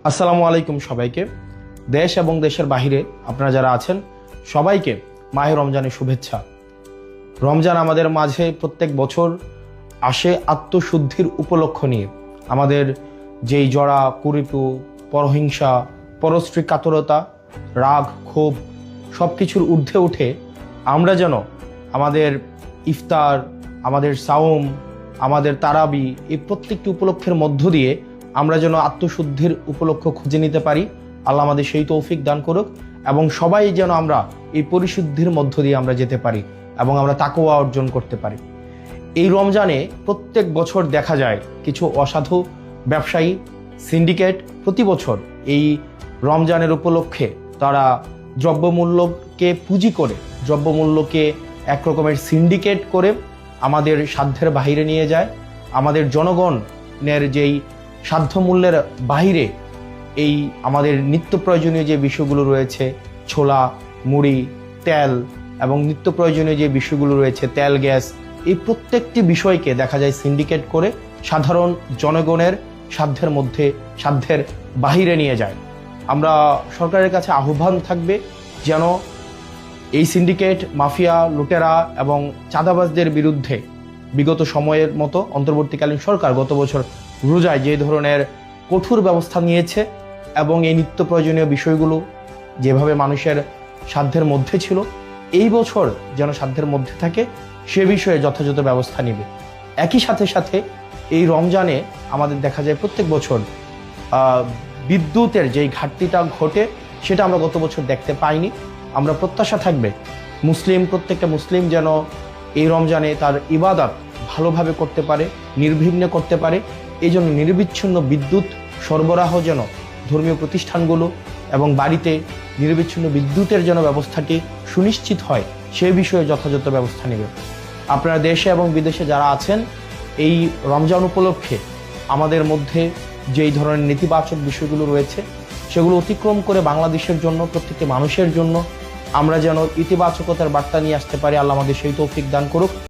আসসালামু আলাইকুম সবাইকে। দেশ এবং দেশের বাহিরে আপনারা যারা আছেন সবাইকে মাহে রমজানের শুভেচ্ছা। রমজান আমাদের মাঝে প্রত্যেক বছর আসে আত্মশুদ্ধির উপলক্ষ নিয়ে। আমাদের যেই জড়া কুরিপু, পরহিংসা, পরশ্রী কাতরতা, রাগ, ক্ষোভ সব কিছুর ঊর্ধ্বে উঠে আমরা যেন আমাদের ইফতার, আমাদের সাওম, আমাদের তারাবি এই প্রত্যেকটি উপলক্ষের মধ্য দিয়ে আমরা যেন আত্মশুদ্ধির উপলক্ষ খুঁজে নিতে পারি। আল্লাহ আমাদের সেই তৌফিক দান করুক এবং সবাই যেন আমরা এই পরিশুদ্ধির মধ্য দিয়ে আমরা যেতে পারি এবং আমরা তাকওয়া অর্জন করতে পারি। এই রমজানে প্রত্যেক বছর দেখা যায় কিছু অসাধু ব্যবসায়ী সিন্ডিকেট প্রতি বছর এই রমজানের উপলক্ষে তারা দ্রব্যমূল্যকে পুঁজি করে, দ্রব্যমূল্যকে এক রকমের সিন্ডিকেট করে আমাদের সাধ্যের বাহিরে নিয়ে যায়। আমাদের জনগণের যেই সাধ্যমূল্যের বাহিরে এই আমাদের নিত্য প্রয়োজনীয় যে বিষয়গুলো রয়েছে, ছোলা, মুড়ি, তেল এবং নিত্য প্রয়োজনীয় যে বিষয়গুলো রয়েছে, তেল, গ্যাস, এই প্রত্যেকটি বিষয়কে দেখা যায় সিন্ডিকেট করে সাধারণ জনগণের সাধ্যের বাহিরে নিয়ে যায়। আমরা সরকারের কাছে আহ্বান থাকবে যেন এই সিন্ডিকেট, মাফিয়া, লুটেরা এবং চাঁদাবাজদের বিরুদ্ধে বিগত সময়ের মতো অন্তর্বর্তীকালীন সরকার গত বছর রোজায় যে ধরনের কঠোর ব্যবস্থা নিয়েছে এবং এই নিত্য প্রয়োজনীয় বিষয়গুলো যেভাবে মানুষের সাধ্যের মধ্যে ছিল, এই বছর যেন সাধ্যের মধ্যে থাকে সে বিষয়ে যথাযথ ব্যবস্থা নেবে। একই সাথে এই রমজানে আমাদের দেখা যায় প্রত্যেক বছর বিদ্যুতের যেই ঘাটতিটা ঘটে সেটা আমরা গত বছর দেখতে পাইনি। আমরা প্রত্যাশা থাকবে প্রত্যেকটা মুসলিম যেন এই রমজানে তার ইবাদত ভালোভাবে করতে পারে, নির্বিঘ্নে করতে পারে। এই জন্য নিরবিচ্ছিন্ন বিদ্যুৎ সরবরাহ যেন ধর্মীয় প্রতিষ্ঠানগুলো এবং বাড়িতে নিরবিচ্ছিন্ন বিদ্যুতের যেন ব্যবস্থাটি সুনিশ্চিত হয় সে বিষয়ে যথাযথ ব্যবস্থা নেবে। আপনারা দেশে এবং বিদেশে যারা আছেন এই রমজান উপলক্ষে আমাদের মধ্যে যেই ধরনের নেতিবাচক বিষয়গুলো রয়েছে সেগুলো অতিক্রম করে বাংলাদেশের জন্য, প্রত্যেকটি মানুষের জন্য আমরা যেন ইতিবাচকতার বার্তা নিয়ে আসতে পারি। আল্লাহ আমাদের সেই তৌফিক দান করুক।